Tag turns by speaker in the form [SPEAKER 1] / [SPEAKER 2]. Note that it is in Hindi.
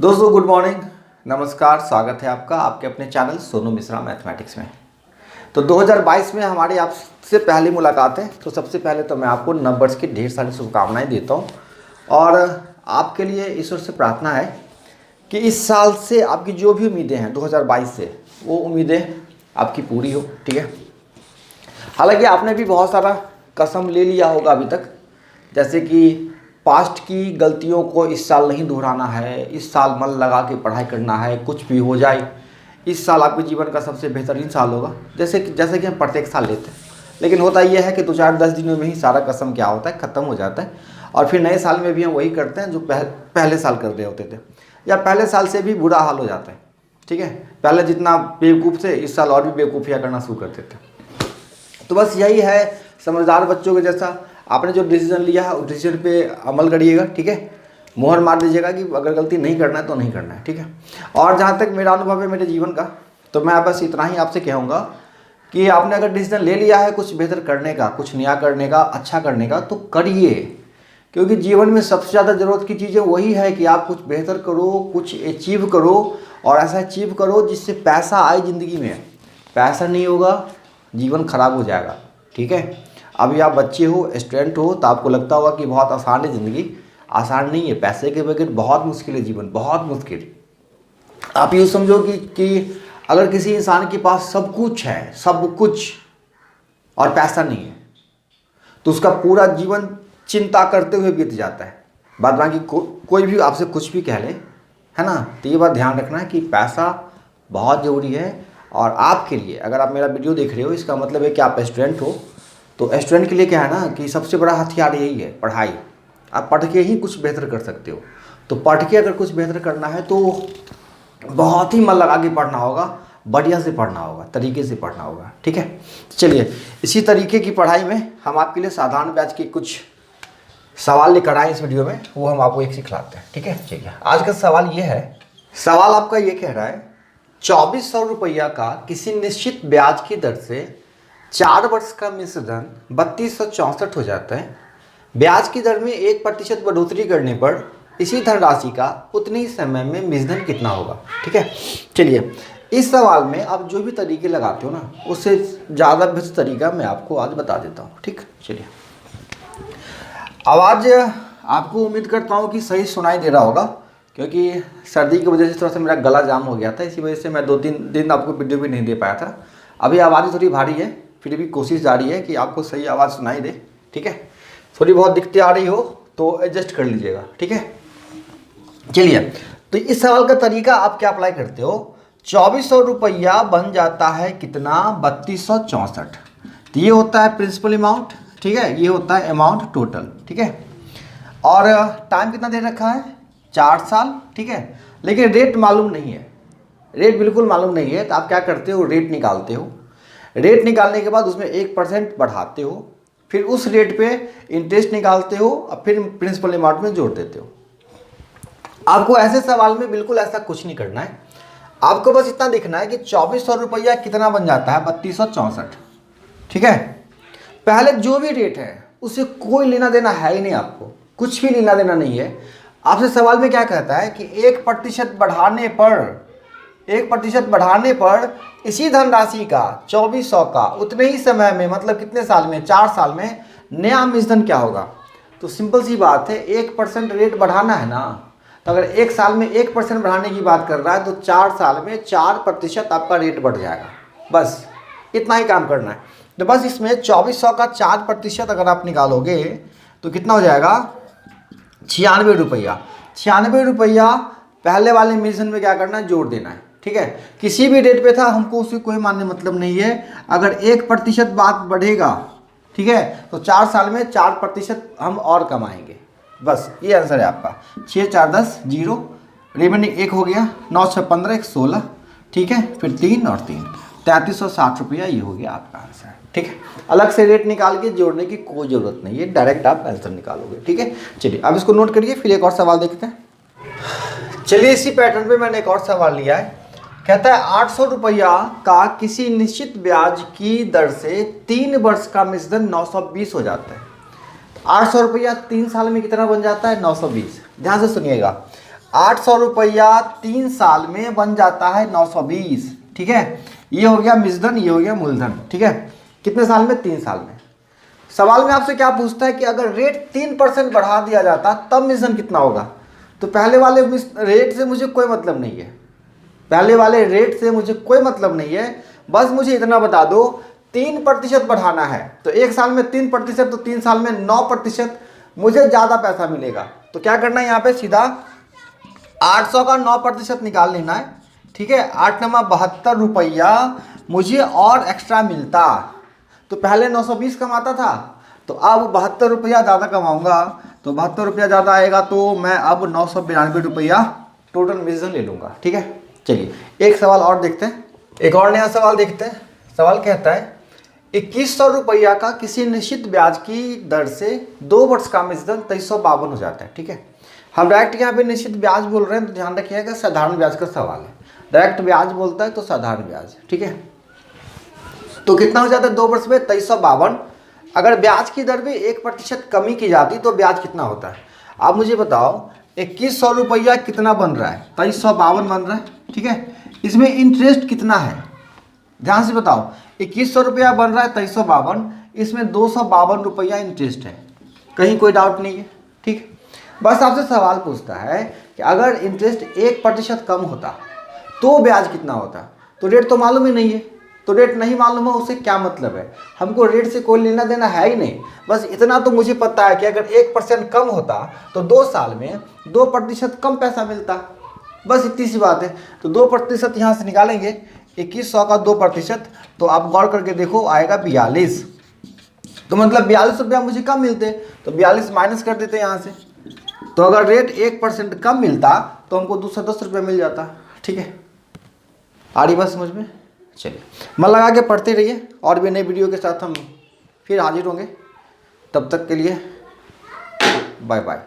[SPEAKER 1] दोस्तों गुड मॉर्निंग, नमस्कार, स्वागत है आपका आपके अपने चैनल सोनू मिश्रा मैथमेटिक्स में। तो 2022 में हमारी आपसे पहली मुलाकात है। तो सबसे पहले तो मैं आपको नंबर्स की ढेर सारी शुभकामनाएं देता हूं और आपके लिए ईश्वर से प्रार्थना है कि इस साल से आपकी जो भी उम्मीदें हैं 2022 से, वो उम्मीदें आपकी पूरी हो। ठीक है। हालांकि आपने भी बहुत सारा कसम ले लिया होगा अभी तक, जैसे कि पास्ट की गलतियों को इस साल नहीं दोहराना है, इस साल मन लगा के पढ़ाई करना है, कुछ भी हो जाए इस साल आपके जीवन का सबसे बेहतरीन साल होगा, जैसे कि हम प्रत्येक साल लेते हैं। लेकिन होता यह है कि 2-4-10 दिनों में ही सारा कसम क्या होता है, ख़त्म हो जाता है और फिर नए साल में भी हम वही करते हैं जो पहले साल कर रहे होते थे, या पहले साल से भी बुरा हाल हो जाता है। ठीक है। पहले जितना बेवकूफ़ थे इस साल और भी बेवकूफ़ियाँ करना शुरू कर देते हैं। तो बस यही है, समझदार बच्चों के जैसा आपने जो डिसीजन लिया है उस डिसीजन पे अमल करिएगा। ठीक है। मोहर मार दीजिएगा कि अगर गलती नहीं करना है तो नहीं करना है। ठीक है। और जहाँ तक मेरा अनुभव है मेरे जीवन का, तो मैं बस इतना ही आपसे कहूँगा कि आपने अगर डिसीजन ले लिया है कुछ बेहतर करने का, कुछ नया करने का, अच्छा करने का, तो करिए। क्योंकि जीवन में सबसे ज़्यादा ज़रूरत की चीज़ें वही है कि आप कुछ बेहतर करो, कुछ अचीव करो, और ऐसा अचीव करो जिससे पैसा आए ज़िंदगी में। पैसा नहीं होगा जीवन खराब हो जाएगा। ठीक है। अभी आप बच्चे हो, स्टूडेंट हो, तो आपको लगता होगा कि बहुत आसान है ज़िंदगी। आसान नहीं है, पैसे के बगैर बहुत मुश्किल है जीवन, बहुत मुश्किल। आप यूँ समझो कि अगर किसी इंसान के पास सब कुछ है, सब कुछ, और पैसा नहीं है, तो उसका पूरा जीवन चिंता करते हुए बीत जाता है। बाद बाकी कोई भी आपसे कुछ भी कह ले, है ना। तो ये बात ध्यान रखना है कि पैसा बहुत ज़रूरी है। और आपके लिए, अगर आप मेरा वीडियो देख रहे हो, इसका मतलब है कि आप स्टूडेंट हो। तो स्टूडेंट के लिए क्या है ना कि सबसे बड़ा हथियार यही है, पढ़ाई। आप पढ़ के ही कुछ बेहतर कर सकते हो। तो पढ़ के अगर कुछ बेहतर करना है तो बहुत ही मन लगा के पढ़ना होगा, बढ़िया से पढ़ना होगा, तरीके से पढ़ना होगा। ठीक है। चलिए, इसी तरीके की पढ़ाई में हम आपके लिए साधारण बैच के कुछ सवाल लेकर आए इस वीडियो में, वो हम आपको एक सिखलाते हैं। ठीक है। चलिए, आज का सवाल ये है। सवाल आपका ये कह रहा है 2400 रुपया का किसी निश्चित ब्याज की दर से 4 वर्ष का मिश्र धन 3264 हो जाता है। ब्याज की दर में 1% बढ़ोतरी करने पर इसी धनराशि का उतने ही समय में मिश्र धन कितना होगा। ठीक है। चलिए, इस सवाल में आप जो भी तरीके लगाते हो ना, उससे ज़्यादा बेस्ट तरीका मैं आपको आज बता देता हूँ। ठीक। चलिए, आवाज़ आपको उम्मीद करता हूँ कि सही सुनाई दे रहा होगा, क्योंकि सर्दी की वजह से थोड़ा सा मेरा गला जाम हो गया था, इसी वजह से मैं 2-3 दिन आपको वीडियो भी नहीं दे पाया था। अभी आवाज़ थोड़ी भारी है, फिर भी कोशिश जारी है कि आपको सही आवाज़ सुनाई दे। ठीक है। थोड़ी बहुत दिक्कतें आ रही हो तो एडजस्ट कर लीजिएगा। ठीक है। चलिए, तो इस सवाल का तरीका आप क्या अप्लाई करते हो। 2400 रुपया बन जाता है कितना, 3264। तो ये होता है प्रिंसिपल अमाउंट। ठीक है। ये होता है अमाउंट टोटल। ठीक है। और टाइम कितना दे रखा है, 4 साल। ठीक है। लेकिन रेट मालूम नहीं है, रेट बिल्कुल मालूम नहीं है। तो आप क्या करते हो, रेट निकालते हो। रेट निकालने के बाद उसमें 1% बढ़ाते हो, फिर उस रेट पे इंटरेस्ट निकालते हो और फिर प्रिंसिपल अमाउंट में जोड़ देते हो। आपको ऐसे सवाल में बिल्कुल ऐसा कुछ नहीं करना है। आपको बस इतना देखना है कि 2400 रुपया कितना बन जाता है, 3264। ठीक है। पहले जो भी रेट है उससे कोई लेना देना है ही नहीं, आपको कुछ भी लेना देना नहीं है। आपसे सवाल में क्या कहता है कि 1% बढ़ाने पर इसी धनराशि का 2400 का उतने ही समय में, मतलब कितने साल में, 4 साल में, नया मिश्र धन क्या होगा। तो सिंपल सी बात है, 1% रेट बढ़ाना है ना। तो अगर 1 साल में 1% बढ़ाने की बात कर रहा है तो 4 साल में 4% आपका रेट बढ़ जाएगा। बस इतना ही काम करना है। तो बस इसमें 2400 का 4% अगर आप निकालोगे तो कितना हो जाएगा, 96 रुपया। 96 रुपया पहले वाले मिश्र धन में क्या करना है, जोड़ देना है। ठीक है। किसी भी रेट पे था, हमको उससे कोई मान्य मतलब नहीं है। अगर 1% बात बढ़ेगा, ठीक है, तो 4 साल में 4% हम और कमाएंगे। बस ये आंसर है आपका। 6 4 10 0, रिमेनिंग 1 हो गया, 9 6 15 1 16। ठीक है। फिर 3 और 3, 3360 रुपया ये हो गया आपका आंसर। ठीक है। अलग से रेट निकाल के जोड़ने की कोई ज़रूरत नहीं है, डायरेक्ट आप आंसर निकालोगे। ठीक है। चलिए, अब इसको नोट करिए, फिर एक और सवाल देखते हैं। चलिए, इसी पैटर्न पे मैंने एक और सवाल लिया है। कहता है 800 रुपया का किसी निश्चित ब्याज की दर से 3 वर्ष का मिश्र धन 920 हो जाता है। 800 रुपया 3 साल में कितना बन जाता है, 920। ध्यान से सुनिएगा, 800 रुपया 3 साल में बन जाता है 920। ठीक है, ये हो गया मिश्रधन, ये हो गया मूलधन। ठीक है, कितने साल में? 3 साल में। सवाल में आपसे क्या पूछता है कि अगर रेट 3% बढ़ा दिया जाता तब मिश्रधन कितना होगा? तो पहले वाले रेट से मुझे कोई मतलब नहीं है, पहले वाले रेट से मुझे कोई मतलब नहीं है, बस मुझे इतना बता दो 3% बढ़ाना है। तो 1 साल में 3%, तो 3 साल में 9%, मुझे ज़्यादा पैसा मिलेगा। तो क्या करना है, यहाँ पे सीधा 800 का 9% निकाल लेना है। ठीक है, 8 नमा 72 रुपया मुझे और एक्स्ट्रा मिलता। तो पहले 920 कमाता था, तो अब 72 रुपया ज़्यादा कमाऊंगा, तो 72 रुपया ज़्यादा आएगा, तो मैं अब 992 रुपया टोटल मिश्रधन ले लूँगा। ठीक है, चलिए एक सवाल और देखते हैं, एक और नया सवाल देखते हैं। सवाल कहता है 2100 रुपया का किसी निश्चित ब्याज की दर से 2 वर्ष का मिश्रधन 2352 हो जाता है। ठीक है, हम डायरेक्ट यहाँ पे निश्चित ब्याज बोल रहे हैं, तो ध्यान रखिएगा साधारण ब्याज का सवाल है। डायरेक्ट ब्याज बोलता है तो साधारण ब्याज। ठीक है, तो कितना हो जाता है 2 वर्ष में? 2352। अगर ब्याज की दर में 1% कमी की जाती तो ब्याज कितना होता है? आप मुझे बताओ 2100 रुपया कितना बन रहा है? 2352 बन रहा है। ठीक है, इसमें इंटरेस्ट कितना है? ध्यान से बताओ, 2100 रुपया बन रहा है 2352, इसमें 252 रुपया इंटरेस्ट है। कहीं कोई डाउट नहीं है? ठीक, बस आपसे सवाल पूछता है कि अगर इंटरेस्ट 1% कम होता तो ब्याज कितना होता? तो रेट तो मालूम ही नहीं है, तो रेट नहीं मालूम है उससे क्या मतलब है? हमको रेट से कोई लेना देना है ही नहीं। बस इतना तो मुझे पता है कि अगर 1% कम होता तो 2 साल में 2% कम पैसा मिलता। बस इतनी सी बात है। तो 2% यहाँ से निकालेंगे, 2100 का 2%, तो आप गौर करके देखो आएगा 42। तो मतलब 42 रुपया मुझे कम मिलते, तो 42 माइनस कर देते यहाँ से। तो अगर रेट 1% कम मिलता तो हमको 210 रुपया मिल जाता। ठीक है, आ रही बात समझ में? चलिए मन लगा के पढ़ते रहिए, और भी नई वीडियो के साथ हम फिर हाजिर होंगे। तब तक के लिए बाय बाय।